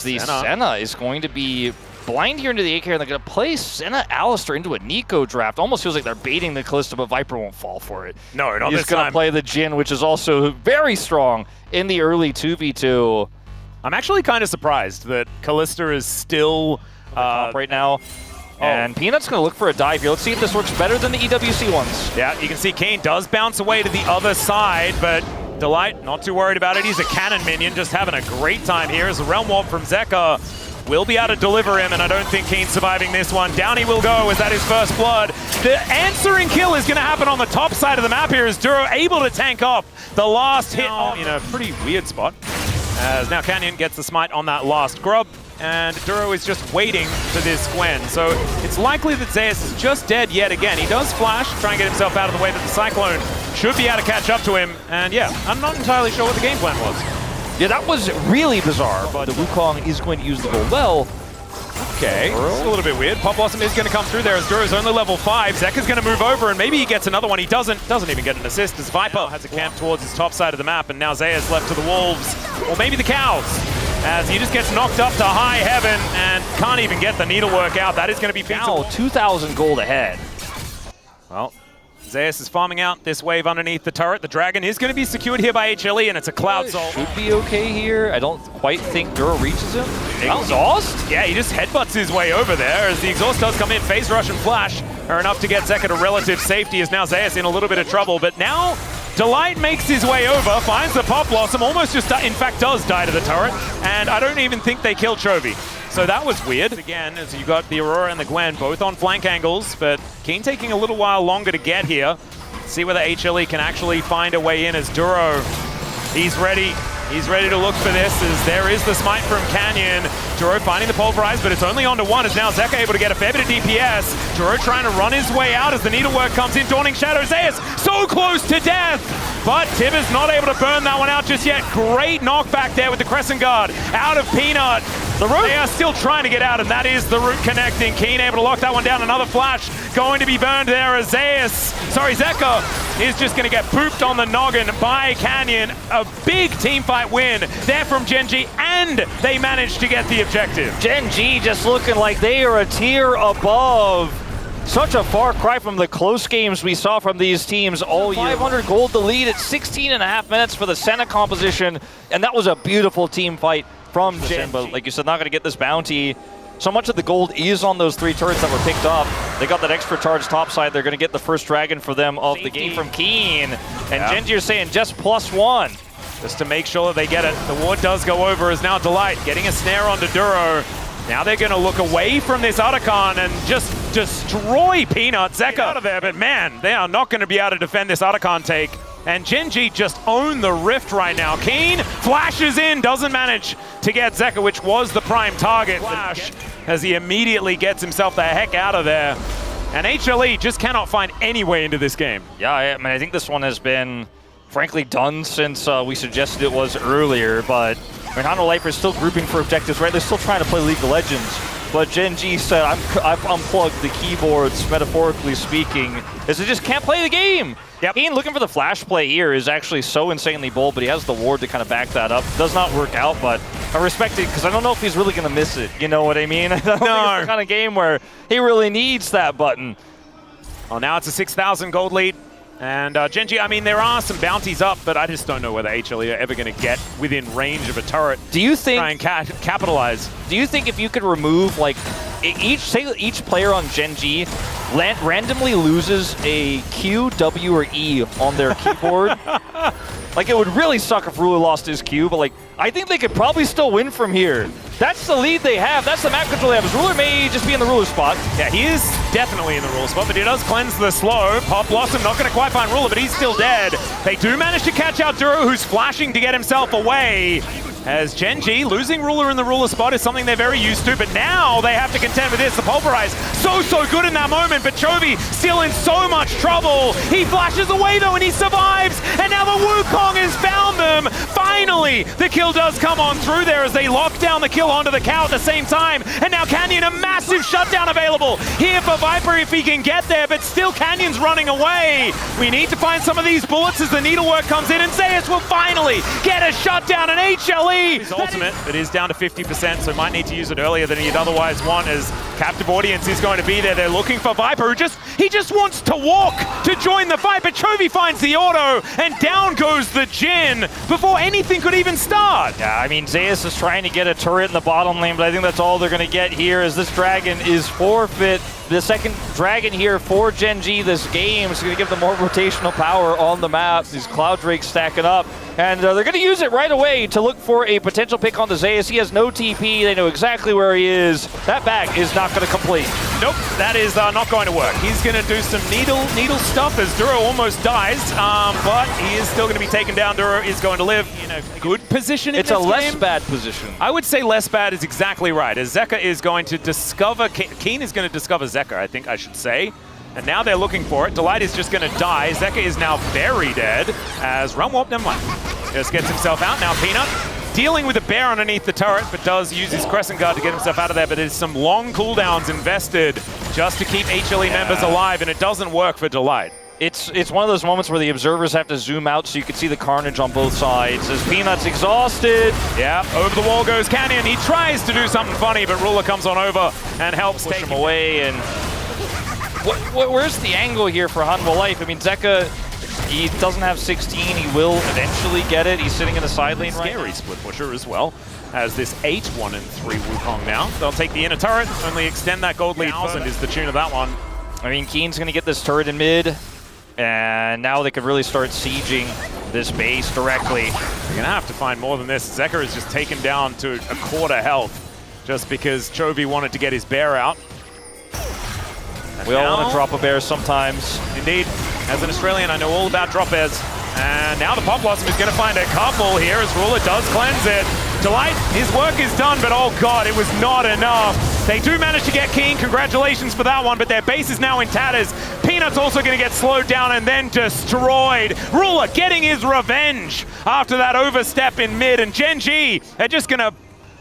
The Senna is going to be blind here into the A carry, and they're going to play Senna Alistair into a Nico draft. Almost feels like they're baiting the Kalista, but Viper won't fall for it. No, not He's this going time. to play the Jin, which is also very strong in the early 2v2. I'm actually kind of surprised that Kalista is still Right now. And Peanut's going to look for a dive here. Let's see if this works better than the EWC ones. Yeah, you can see Kane does bounce away to the other side, but Delight not too worried about it. He's a cannon minion, just having a great time here as a Realm Warp from Zeka will be able to deliver him, and I don't think Kane's surviving this one. Down he will go. Is that his first blood? The answering kill is going to happen on the top side of the map here as Duro able to tank off the last hit in a pretty weird spot. As now Canyon gets the smite on that last grub, and Duro is just waiting for this Gwen. So it's likely that Zeus is just dead yet again. He does flash, try and get himself out of the way, but the Cyclone should be able to catch up to him. And yeah, I'm not entirely sure what the game plan was. Yeah, that was really bizarre, but the Wukong is going to use the gold well. Okay, it's a little bit weird. Pop Blossom is going to come through there as Duro's only level 5. Zeka's going to move over, and maybe he gets another one. He doesn't even get an assist as Viper has a camp towards his top side of the map, and now Zeus left to the Wolves, or maybe the Cows, as he just gets knocked up to high heaven and can't even get the needlework out. That is going to be Now 2,000 gold ahead. Well, Zeus is farming out this wave underneath the turret. The Dragon is going to be secured here by HLE, and it's a Cloud Soul. Should be okay here. I don't quite think Duro reaches him. Exhaust? Yeah, he just headbutts his way over there as the exhaust does come in. Phase Rush and Flash are enough to get Zeka to relative safety as now Zeus in a little bit of trouble. But now Delight makes his way over, finds the Pop Blossom, almost just, in fact, does die to the turret. And I don't even think they kill Chovy. So that was weird. Again, as you got the Aurora and the Gwen both on flank angles, but Keen taking a little while longer to get here. See whether HLE can actually find a way in as Duro. He's ready. He's ready to look for this as there is the smite from Canyon. Duro finding the pulverize, but it's only on to one as now Zeka able to get a fair bit of DPS. Duro trying to run his way out as the needlework comes in. Dawning Shadow, Zeus so close to death, but Tib is not able to burn that one out just yet. Great knockback there with the Crescent Guard out of Peanut. The root. They are still trying to get out, and that is the root connecting. Keen able to lock that one down. Another flash going to be burned there as Zeka is just going to get pooped on the noggin by Canyon. A big team fight win there from Gen.G, and they managed to get the objective. Gen.G just looking like they are a tier above. Such a far cry from the close games we saw from these teams all year. 500 gold to lead at 16.5 minutes for the Senna composition, and that was a beautiful team fight from Gen. But like you said, not going to get this bounty. So much of the gold is on those 3 turrets that were picked up. They got that extra charge topside. They're going to get the first dragon for them of the game from Keen. And Gen.G are saying just +1. Just to make sure that they get it. The ward does go over as now Delight getting a snare onto Duro. Now they're going to look away from this Otacon and just destroy Peanut. Zeka out of there, but man, they are not going to be able to defend this Otacon take. And Gen.G just own the Rift right now. Keen flashes in, doesn't manage to get Zeka, which was the prime target. Flash as he immediately gets himself the heck out of there. And HLE just cannot find any way into this game. Yeah, I mean, I think this one has been, frankly, done since we suggested it was earlier, but I mean, Hanwha Life is still grouping for objectives, right? They're still trying to play League of Legends. But Gen.G said, I've unplugged the keyboards, metaphorically speaking, as they just can't play the game. Yep. Ian looking for the flash play here is actually so insanely bold, but he has the ward to kind of back that up. Does not work out, but I respect it because I don't know if he's really going to miss it. You know what I mean? I don't think it's the kind of game where he really needs that button. Well, now it's a 6,000 gold lead. And Gen.G, I mean, there are some bounties up, but I just don't know whether HLE are ever going to get within range of a turret. Do you think... Try and capitalize. Do you think if you could remove, like, each player on Gen.G randomly loses a Q, W, or E on their keyboard? Like, it would really suck if Ruler lost his Q, but, like, I think they could probably still win from here. That's the lead they have. That's the map control they have. Ruler may just be in the Ruler spot. Yeah, he is definitely in the Ruler spot, but he does cleanse the slow. Pop Blossom not going to quite find Ruler, but he's still dead. They do manage to catch out Duro, who's flashing to get himself away. As Gen.G losing Ruler in the Ruler spot is something they're very used to, but now they have to contend with this. The Pulverize, so good in that moment, but Chovy still in so much trouble. He flashes away though, and he survives, and now the Wukong has found them. Finally, the kill does come on through there as they lock down the kill onto the cow at the same time, and now Canyon, a massive shutdown available here for Viper if he can get there, but still Canyon's running away. We need to find some of these bullets as the needlework comes in, and Zeus will finally get a shutdown, and HLE HLE! His ultimate, it is down to 50%, so might need to use it earlier than he'd otherwise want, as captive audience is going to be there. They're looking for Viper, he just wants to walk to join the fight, but Chovy finds the auto, and down goes the Jin before anything could even start. Yeah, I mean, Zeus is trying to get a turret in the bottom lane, but I think that's all they're going to get here, as this dragon is forfeit. The second dragon here for Gen.G this game is going to give them more rotational power on the map. These Cloud Drakes stacking up, and they're going to use it right away to look for a potential pick on the Zeus. He has no TP. They know exactly where he is. That back is not going to complete. Nope, that is not going to work. He's going to do some needle stuff as Duro almost dies, but he is still going to be taken down. Duro is going to live in a good position in this game. It's a less bad position. I would say less bad is exactly right, as Zeka is going to discover, Keen is going to discover Zeka, I think I should say. And now they're looking for it. Delight is just going to die. Zeka is now very dead, as Realm Warp, never mind. Just gets himself out. Now Peanut dealing with a bear underneath the turret, but does use his Crescent Guard to get himself out of there. But there's some long cooldowns invested just to keep HLE members alive, and it doesn't work for Delight. It's one of those moments where the observers have to zoom out so you can see the carnage on both sides. As Peanut's exhausted. Yeah, over the wall goes Canyon. He tries to do something funny, but Ruler comes on over and helps Push take him away. And where's the angle here for Hanwha Life? I mean, Zeka, he doesn't have 16. He will eventually get it. He's sitting in the side lane right now. Scary split pusher as well, as this 8-1-3 Wukong now. They'll take the inner turret, only extend that gold lead. 1000 is the tune of that one. I mean, Keen's going to get this turret in mid, and now they could really start sieging this base directly. They're going to have to find more than this. Zeka is just taken down to a quarter health just because Chovy wanted to get his bear out. And we all want to drop a bear sometimes. Indeed. As an Australian, I know all about drop bears. And now the Pop Blossom is going to find a couple here as Ruler does cleanse it. Delight, his work is done, but oh god, it was not enough. They do manage to get King, congratulations for that one, but their base is now in tatters. Peanut's also going to get slowed down and then destroyed. Ruler getting his revenge after that overstep in mid, and Gen.G are just going to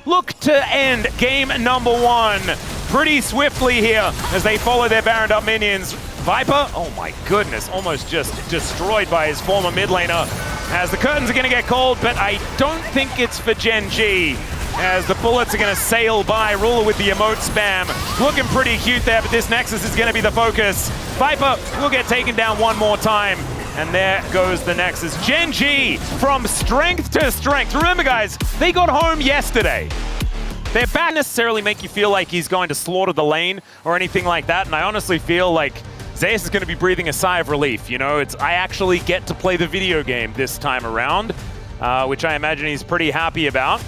look to end game number one pretty swiftly here as they follow their Baroned up minions. Viper, oh my goodness, almost just destroyed by his former mid laner as the curtains are going to get called, but I don't think it's for Gen.G as the bullets are going to sail by. Ruler with the emote spam. Looking pretty cute there, but this Nexus is going to be the focus. Viper will get taken down one more time. And there goes the Nexus. Gen.G from strength to strength. Remember guys, they got home yesterday. Their back necessarily make you feel like he's going to slaughter the lane or anything like that, and I honestly feel like Zeus is going to be breathing a sigh of relief. You know, I actually get to play the video game this time around, which I imagine he's pretty happy about.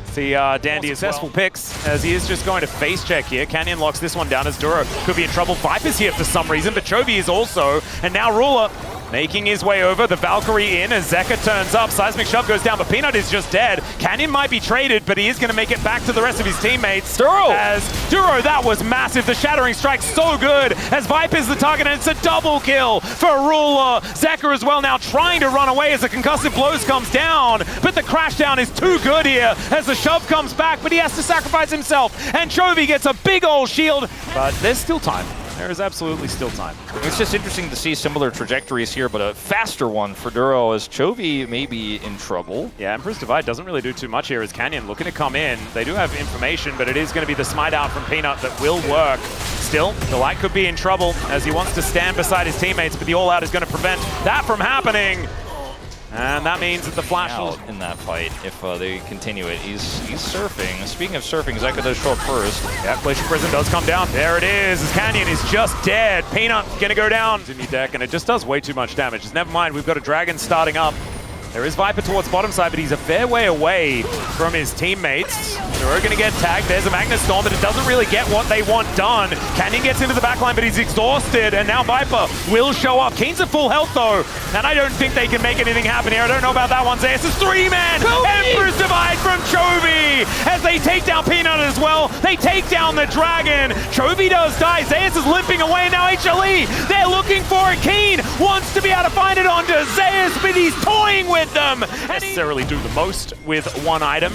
See Dandy successful picks as he is just going to face check here. Canyon locks this one down as Duro could be in trouble. Viper's here for some reason, but Chovy is also, and now Ruler making his way over, the Valkyrie in as Zeka turns up. Seismic Shove goes down, but Peanut is just dead. Canyon might be traded, but he is going to make it back to the rest of his teammates. Duro! As Duro, that was massive. The Shattering Strike so good as Viper's the target, and it's a double kill for Ruler. Zeka as well now trying to run away as the concussive blows comes down, but the crash down is too good here as the shove comes back, but he has to sacrifice himself, and Chovy gets a big old shield, but there's still time. There is absolutely still time. It's just interesting to see similar trajectories here, but a faster one for Duro as Chovy may be in trouble. Yeah, Emperor's Divide doesn't really do too much here as Canyon looking to come in. They do have information, but it is going to be the smite out from Peanut that will work. Still, Delight could be in trouble as he wants to stand beside his teammates, but the all-out is going to prevent that from happening. And that means that the Flash out in that fight if they continue it. He's surfing. Speaking of surfing, Zeka does show up first. Yeah, Glacier Prison does come down. There it is. As Canyon is just dead. Peanut gonna go down in the deck, and it just does way too much damage. Just never mind, we've got a dragon starting up. There is Viper towards bottom side, but he's a fair way away from his teammates. They're going to get tagged. There's a Magnus Storm, but it doesn't really get what they want done. Canyon gets into the backline, but he's exhausted, and now Viper will show up. Keen's at full health, though, and I don't think they can make anything happen here. I don't know about that one. Zeus is three-man. Emperor's Divide from Chovy as they take down Peanut as well. They take down the dragon. Chovy does die. Zeus is limping away. Now HLE, they're looking for it. Keen wants to be able to find it onto Zeus, but he's toying with them. And necessarily do the most with one item.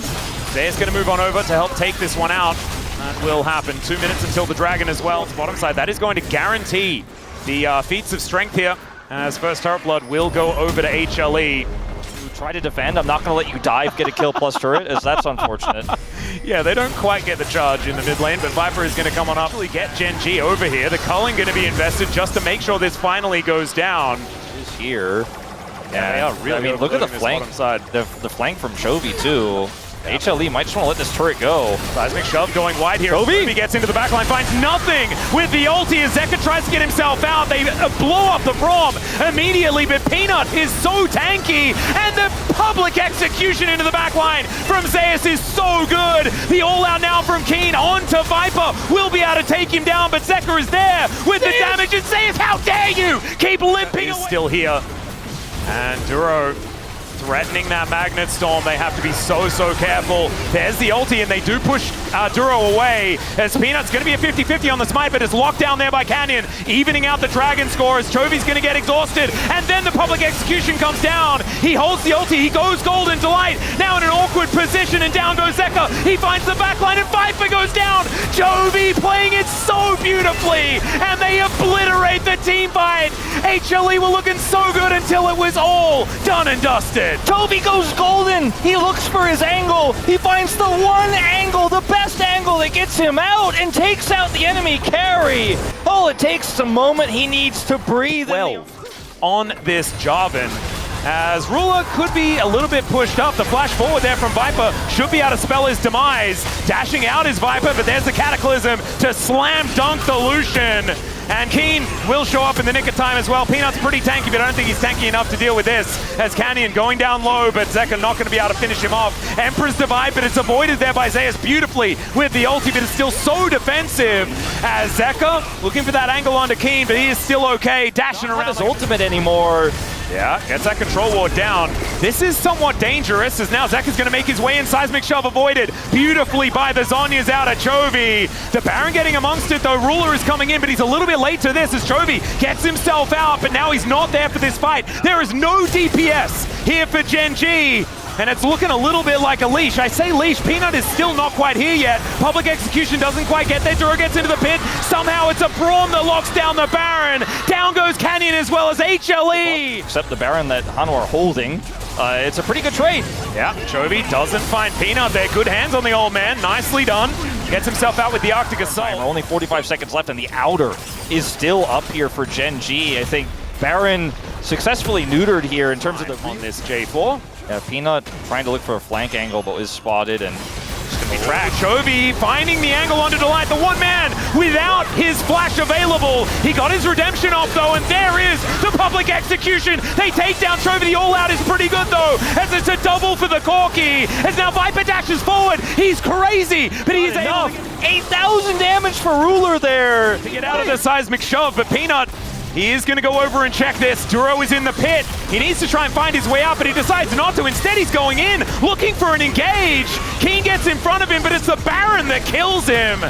Zeus going to move on over to help take this one out. That will happen. 2 minutes until the dragon as well. To bottom side, that is going to guarantee the feats of strength here, as first turret blood will go over to HLE. Try to defend. I'm not going to let you dive, get a kill plus turret, as that's unfortunate. Yeah, they don't quite get the charge in the mid lane, but Viper is going to come on up. Actually get Gen.G over here. The culling going to be invested just to make sure this finally goes down. He's here. Yeah, really. I mean, look at the flank. The flank from Chovy too. Yeah. HLE might just want to let this turret go. Seismic shove going wide here. Chovy gets into the backline, finds nothing with the ulti as Zeka tries to get himself out. They blow up the Braum immediately, but Peanut is so tanky, and the public execution into the backline from Zeus is so good. The all-out now from Keen onto Viper will be able to take him down, but Zeka is there with the damage, and Zeus, how dare you keep limping away. Still here, and Duro threatening that Magnet Storm. They have to be so careful. There's the ulti, and they do push Duro away, as Peanut's going to be a 50-50 on the smite, but it's locked down there by Canyon, evening out the Dragon score as Chovy's going to get exhausted, and then the public execution comes down. He holds the ulti, he goes Golden Delight, now in an awkward position, and down goes Zeka. He finds the backline, and Viper goes down. Chovy playing it so beautifully, and they obliterate the team fight. HLE were looking so good until it was all done and dusted. Chovy goes golden. He looks for his angle. He finds the one angle, the best angle that gets him out and takes out the enemy carry. All it takes is a moment he needs to breathe. Well, on this Jarvan, as Ruler could be a little bit pushed up. The flash forward there from Viper should be able to spell his demise. Dashing out is Viper, but there's the Cataclysm to slam dunk the Lucian. And Keen will show up in the nick of time as well. Peanut's pretty tanky, but I don't think he's tanky enough to deal with this. As Canyon going down low, but Zeka not going to be able to finish him off. Emperor's Divide, but it's avoided there by Zeus beautifully with the ulti, but it's still so defensive. As Zeka looking for that angle onto Keen, but he is still okay, dashing around. Not his ultimate anymore. Yeah, gets that control ward down. This is somewhat dangerous, as now Zeka's going to make his way in. Seismic shove avoided beautifully by the Zhonya's out at Chovy. The Baron getting amongst it, though. Ruler is coming in, but he's a little bit late to this as Chovy gets himself out, but now he's not there for this fight. There is no DPS here for Gen.G, and it's looking a little bit like a leash. I say leash, Peanut is still not quite here yet. Public execution doesn't quite get there. Duro gets into the pit. Somehow it's a Braum that locks down the Baron. Down goes Canyon as well as HLE. Except the Baron that Hanwha are holding. It's a pretty good trade. Yeah, Chovy doesn't find Peanut there. Good hands on the old man. Nicely done. Gets himself out with the Arctic Assault. Only 45 seconds left, and the outer is still up here for Gen.G. I think Baron successfully neutered here in terms of the on this J4. Yeah, Peanut trying to look for a flank angle, but is spotted and just gonna be tracked. Chovy finding the angle onto Delight, the one man without his flash available. He got his redemption off though, and there is the public execution. They take down Chovy. The all-out is pretty good though, as it's a double for the Corki. As now Viper dashes forward. He's crazy, but he's enough. 8,000 damage for Ruler there to get out of the seismic shove, but Peanut, he is going to go over and check this. Duro is in the pit. He needs to try and find his way out, but he decides not to. Instead, he's going in, looking for an engage. Keen gets in front of him, but it's the Baron that kills him.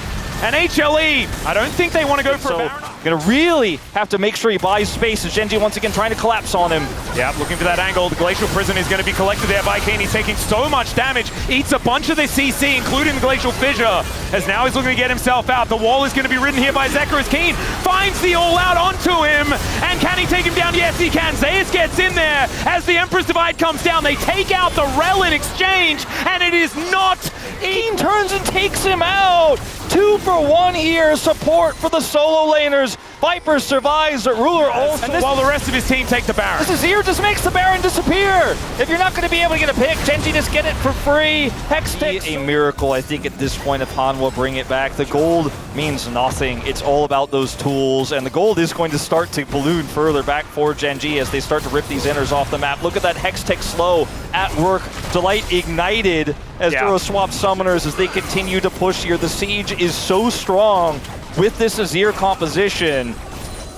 And HLE, I don't think they want to go for a Baron. Gonna really have to make sure he buys space as Gen.G once again trying to collapse on him. Yeah, looking for that angle. The Glacial Prison is going to be collected there by Keen. He's taking so much damage. Eats a bunch of the CC, including the Glacial Fissure. As now he's looking to get himself out. The wall is going to be ridden here by Zeka as Keen finds the all-out onto him. And can he take him down? Yes, he can. Zeus gets in there as the Emperor's Divide comes down. They take out the Rel in exchange, and it is not... Keen turns and takes him out. 2 for 1 here. Support for the solo laners. Viper survives, but Ruler also... And while the rest of his team take the Baron. This Azir just makes the Baron disappear. If you're not going to be able to get a pick, Gen.G just get it for free. Hex takes a miracle, I think, at this point if Hanwha bring it back. The gold means nothing. It's all about those tools, and the gold is going to start to balloon further back for Gen.G as they start to rip these inners off the map. Look at that Hex Tech slow at work. Delight ignited as Duro swaps summoners as they continue to push here. The siege is so strong with this Azir composition,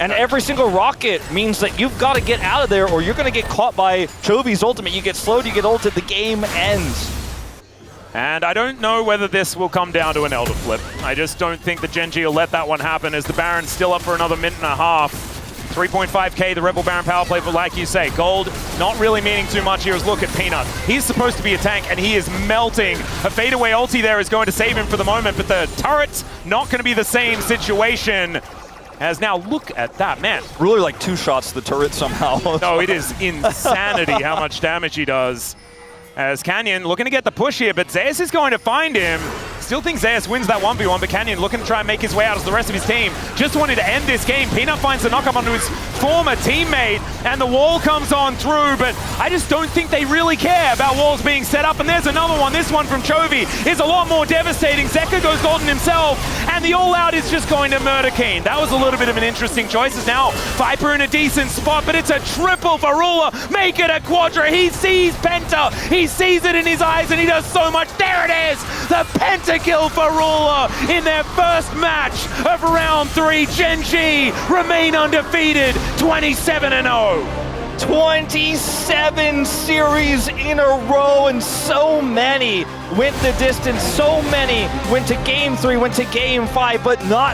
and every single rocket means that you've got to get out of there or you're going to get caught by Chovy's ultimate. You get slowed, you get ulted, the game ends. And I don't know whether this will come down to an Elder Flip. I just don't think that Gen.G will let that one happen, as the Baron's still up for another minute and a half. 3.5k, the Rebel Baron power play, but like you say, gold not really meaning too much here. As look at Peanut. He's supposed to be a tank, and he is melting. A fadeaway ulti there is going to save him for the moment, but the turret's not going to be the same situation. As now, look at that, man. Really like 2 shots to the turret somehow. No, it is insanity how much damage he does. As Canyon looking to get the push here, but Zeus is going to find him. Still think Zeus wins that 1v1, but Canyon looking to try and make his way out as the rest of his team just wanted to end this game. Peanut finds the knock-up onto his former teammate, and the wall comes on through, but I just don't think they really care about walls being set up. And there's another one. This one from Chovy is a lot more devastating. Zeka goes golden himself, and the all-out is just going to murder Kane. That was a little bit of an interesting choice. As now Viper in a decent spot, but it's a triple for Ruler. Make it a quadra. He sees Penta. He sees it in his eyes, and he does so much. There it is! The Penta kill for Ruler in their first match of round 3. Gen.G remain undefeated, 27-0. 27 series in a row, and so many went the distance, so many went to game 3, went to game 5, but not